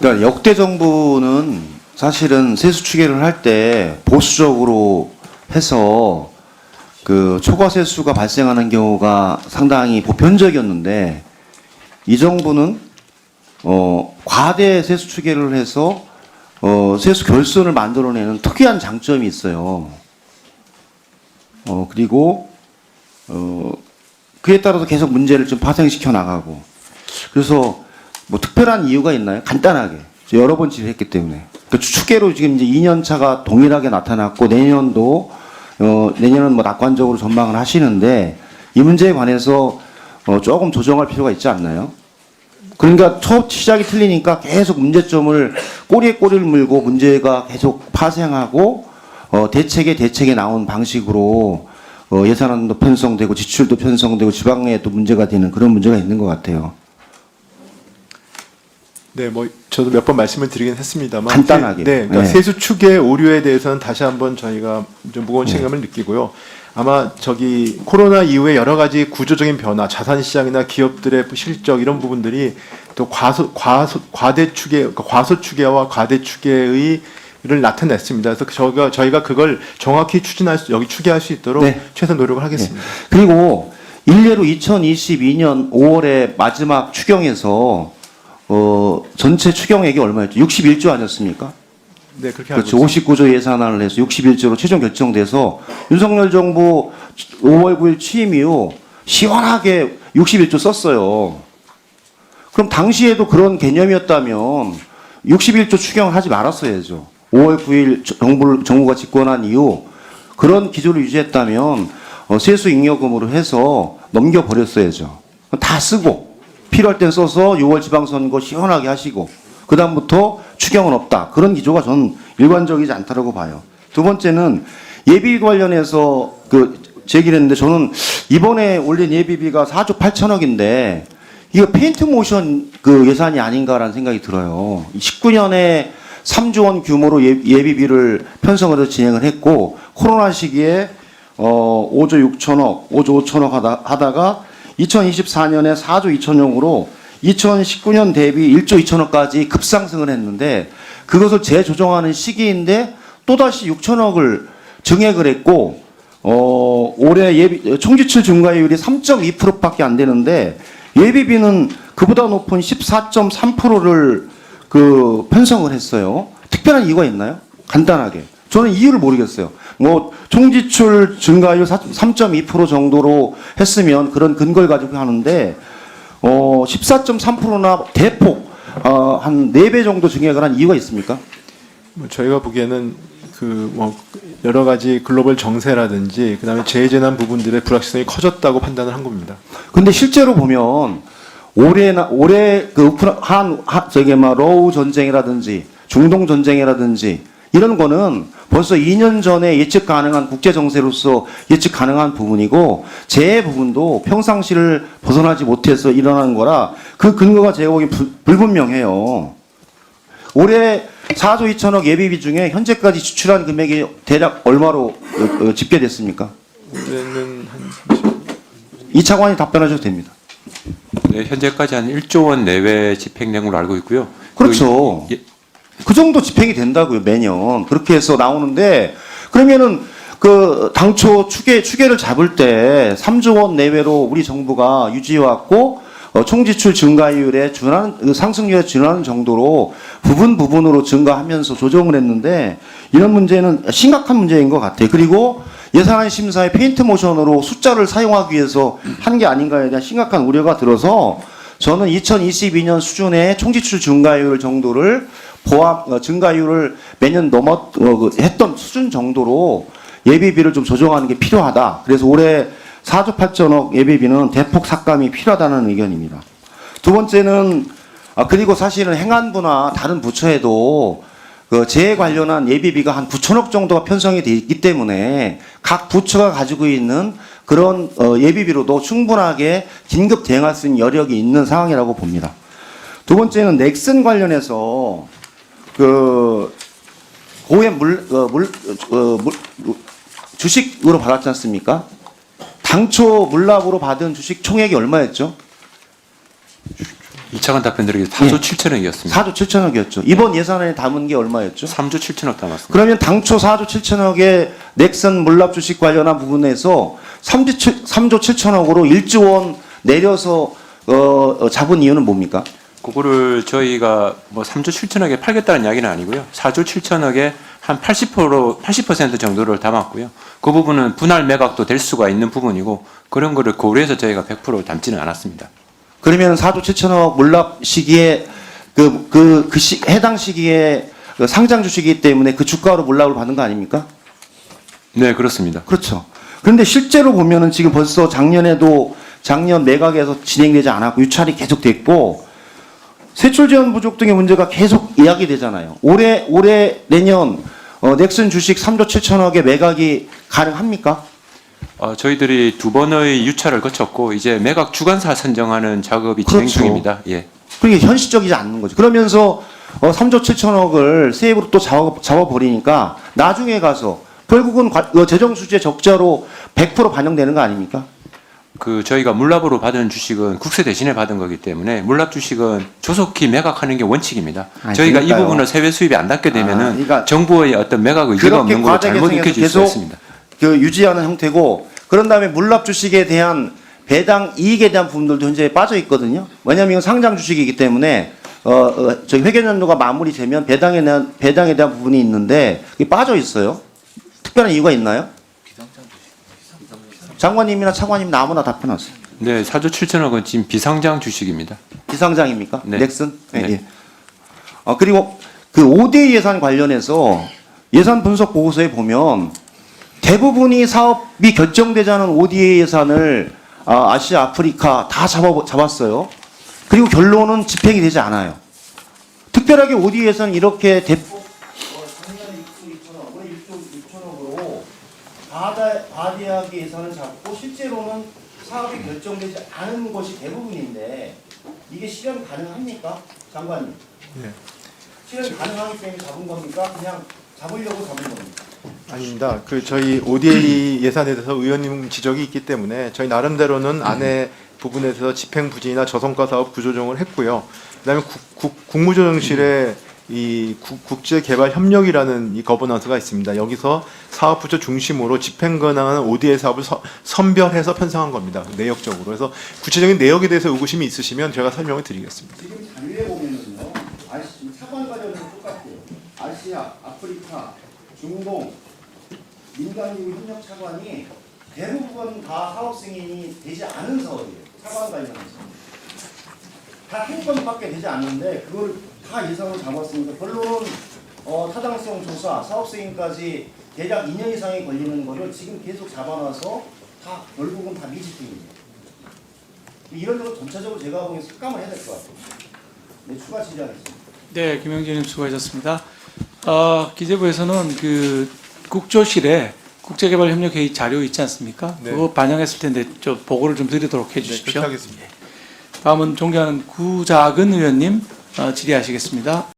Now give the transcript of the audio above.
그러니까 역대 정부는 사실은 세수 추계를 할 때 보수적으로 해서 그 초과 세수가 발생하는 경우가 상당히 보편적이었는데 이 정부는 과대 세수 추계를 해서 세수 결손을 만들어내는 특이한 장점이 있어요. 그리고 그에 따라서 계속 문제를 좀 파생시켜 나가고 그래서 뭐 특별한 이유가 있나요? 간단하게 여러 번 질의했기 때문에 그 추계로 지금 이제 2년 차가 동일하게 나타났고 내년도 내년은 뭐 낙관적으로 전망을 하시는데 이 문제에 관해서 조금 조정할 필요가 있지 않나요? 그러니까 첫 시작이 틀리니까 계속 문제점을 꼬리에 꼬리를 물고 문제가 계속 파생하고 대책에 나온 방식으로 예산안도 편성되고 지출도 편성되고 지방에도 문제가 되는 그런 문제가 있는 것 같아요. 네, 뭐 저도 몇 번 말씀을 드리긴 했습니다만 간단하게. 네, 그러니까 네. 세수 추계 오류에 대해서는 다시 한번 저희가 좀 무거운 책임을 느끼고요. 아마 저기 코로나 이후에 여러 가지 구조적인 변화, 자산 시장이나 기업들의 실적 이런 부분들이 또 과대 추계, 그러니까 과소 추계와 과대 추계의 를 나타냈습니다. 그래서 저희가 그걸 정확히 여기 추계할 수 있도록 네. 최선 노력을 하겠습니다. 네. 그리고 일례로 2022년 5월에 마지막 추경에서 전체 추경액이 얼마였죠? 61조 아니었습니까? 네, 그렇게 알고 그렇죠. 있습니다. 59조 예산안을 해서 61조로 최종 결정돼서 윤석열 정부 5월 9일 취임 이후 시원하게 61조 썼어요. 그럼 당시에도 그런 개념이었다면 61조 추경을 하지 말았어야죠. 5월 9일 정부가 집권한 이후 그런 기조를 유지했다면 세수 잉여금으로 해서 넘겨버렸어야죠. 다 쓰고 필요할 땐 써서 6월 지방선거 시원하게 하시고 그다음부터 추경은 없다. 그런 기조가 저는 일관적이지 않다라고 봐요. 두 번째는 예비 관련해서 제기를 했는데 저는 이번에 올린 예비비가 4조 8천억인데 이거 페인트 모션 예산이 아닌가라는 생각이 들어요. 19년에 3조 원 규모로 예비비를 편성을 해서 진행을 했고 코로나 시기에 5조 6천억, 5조 5천억 하다가 2024년에 4조 2천억으로 2019년 대비 1조 2천억까지 급상승을 했는데 그것을 재조정하는 시기인데 또다시 6천억을 증액을 했고 올해 총지출 증가율이 3.2%밖에 안 되는데 예비비는 그보다 높은 14.3%를 편성을 했어요. 특별한 이유가 있나요? 간단하게. 저는 이유를 모르겠어요. 뭐 총지출 증가율 3.2% 정도로 했으면 그런 근거를 가지고 하는데 14.3%나 대폭 한 4배 정도 증액을 한 이유가 있습니까? 뭐 저희가 보기에는 뭐 여러 가지 글로벌 정세라든지 그다음에 재재난 부분들의 불확실성이 커졌다고 판단을 한 겁니다. 근데 실제로 보면 올해 러우 전쟁이라든지 중동 전쟁이라든지 이런 거는 벌써 2년 전에 예측 가능한 국제 정세로서 예측 가능한 부분이고 재해 부분도 평상시를 벗어나지 못해서 일어나는 거라 그 근거가 제가 보기엔 불분명해요. 올해 4조 2천억 예비비 중에 현재까지 지출한 금액이 대략 얼마로 집계됐습니까? 올해는 이 차관이 답변하셔도 됩니다. 네, 현재까지 한 1조 원 내외 집행량으로 알고 있고요. 그렇죠. 그 정도 집행이 된다고요, 매년. 그렇게 해서 나오는데, 그러면은, 당초 추계를 잡을 때 3조 원 내외로 우리 정부가 유지해왔고, 총지출 증가율에 상승률에 준하는 정도로 부분으로 증가하면서 조정을 했는데, 이런 문제는 심각한 문제인 것 같아요. 그리고 예산안 심사에 페인트 모션으로 숫자를 사용하기 위해서 한 게 아닌가에 대한 심각한 우려가 들어서, 저는 2022년 수준의 총지출 증가율 정도를 증가율을 매년 했던 수준 정도로 예비비를 좀 조정하는 게 필요하다. 그래서 올해 4조 8천억 예비비는 대폭 삭감이 필요하다는 의견입니다. 두 번째는 그리고 사실은 행안부나 다른 부처에도 재해 관련한 예비비가 한 9천억 정도가 편성이 되어 있기 때문에 각 부처가 가지고 있는 그런 예비비로도 충분하게 긴급 대응할 수 있는 여력이 있는 상황이라고 봅니다. 두 번째는 넥슨 관련해서 고액 주식으로 받았지 않습니까? 당초 물납으로 받은 주식 총액이 얼마였죠? 1차관 답변 드리겠습니다. 4조 7천억이었습니다. 4조 7천억이었죠. 이번 예산안에 담은 게 얼마였죠? 3조 7천억 담았습니다. 그러면 당초 4조 7천억의 넥슨 물납 주식 관련한 부분에서 3조 7천억으로 1조 원 내려서 잡은 이유는 뭡니까? 그거를 저희가 뭐 3조 7천억에 팔겠다는 이야기는 아니고요. 4조 7천억에 한 80% 정도를 담았고요. 그 부분은 분할 매각도 될 수가 있는 부분이고 그런 거를 고려해서 저희가 100% 담지는 않았습니다. 그러면 4조 7천억 물납 시기에 해당 시기에 그 상장 주식이기 때문에 그 주가로 물납을 받는 거 아닙니까? 네, 그렇습니다. 그렇죠. 그런데 실제로 보면은 지금 벌써 작년 매각에서 진행되지 않았고 유찰이 계속 됐고 세출 지원 부족 등의 문제가 계속 이야기되잖아요. 올해 내년 넥슨 주식 3조 7천억의 매각이 가능합니까? 저희들이 두 번의 유찰을 거쳤고 이제 매각 주관사 선정하는 작업이 진행 그렇죠. 중입니다. 예. 그게 현실적이지 않는 거죠. 그러면서 3조 7천억을 세입으로 또 잡아버리니까 나중에 가서 결국은 재정 수지의 적자로 100% 반영되는 거 아닙니까? 그 저희가 물납으로 받은 주식은 국세 대신에 받은 거기 때문에 물납 주식은 조속히 매각하는 게 원칙입니다. 아니, 저희가 이 그러니까요. 부분을 세외 수입이 안 닿게 되면은 그러니까 정부의 어떤 매각 의지가 그렇게 없는 걸로 과제 잘못 계승해서 느껴질 수 계속 있습니다. 유지하는 형태고 그런 다음에 물납 주식에 대한 배당 이익에 대한 부분들도 현재 빠져 있거든요. 왜냐하면 이건 상장 주식이기 때문에 저희 회계연도가 마무리되면 배당에 대한 부분이 있는데 그게 빠져 있어요. 특별한 이유가 있나요? 장관님이나 차관님 아무나 답변하세요. 네, 4조 7천억은 지금 비상장 주식입니다. 비상장입니까? 네. 넥슨? 네. 네. 예. 그리고 그 5대 예산 관련해서 예산 분석 보고서에 보면 대부분이 사업이 결정되지 않은 ODA 예산을 아시아, 아프리카 다 잡았어요. 그리고 결론은 집행이 되지 않아요. 특별하게 ODA 예산은 이렇게 대폭 작년에 2조 2천억, 올해 1조 6천억으로 과대하게 예산을 잡고 실제로는 사업이 결정되지 않은 것이 대부분인데 이게 실현 가능합니까? 장관님. 네. 실현 가능하기 때문에 잡은 겁니까? 그냥 잡으려고 잡은 겁니까? 아닙니다. 그 저희 ODA 예산에 대해서 의원님 지적이 있기 때문에 저희 나름대로는 안에 부분에서 집행 부진이나 저성과 사업 구조조정을 했고요. 그다음에 국무조정실에 이 국제개발협력이라는 이 거버넌스가 있습니다. 여기서 사업 부처 중심으로 집행 가능한 ODA 사업을 선별해서 편성한 겁니다. 내역적으로. 그래서 구체적인 내역에 대해서 의구심이 있으시면 제가 설명을 드리겠습니다. 지금 자료에 보면은요, 차관 관련은 똑같아요. 아시아, 아프리카, 중동, 민간기구 협력 차관이 대부분 다 사업 승인이 되지 않은 사업이에요. 차관 관련해서. 다 한 건밖에 되지 않는데 그걸 다 예상으로 잡았으니까 결론은 타당성 조사, 사업 승인까지 대략 2년 이상이 걸리는 거를 지금 계속 잡아놔서 다 결국은 다 미집행입니다. 이런 데로 전체적으로 제가 보기엔 삭감을 해야 될 것 같아요. 네, 추가 질의하겠습니다. 네, 김영진님 수고하셨습니다. 기재부에서는 그 국조실에 국제개발협력회의 자료 있지 않습니까? 네. 그거 반영했을 텐데 좀 보고를 좀 드리도록 해주십시오. 그렇게 하겠습니다. 다음은 존경하는 구자근 의원님 질의하시겠습니다.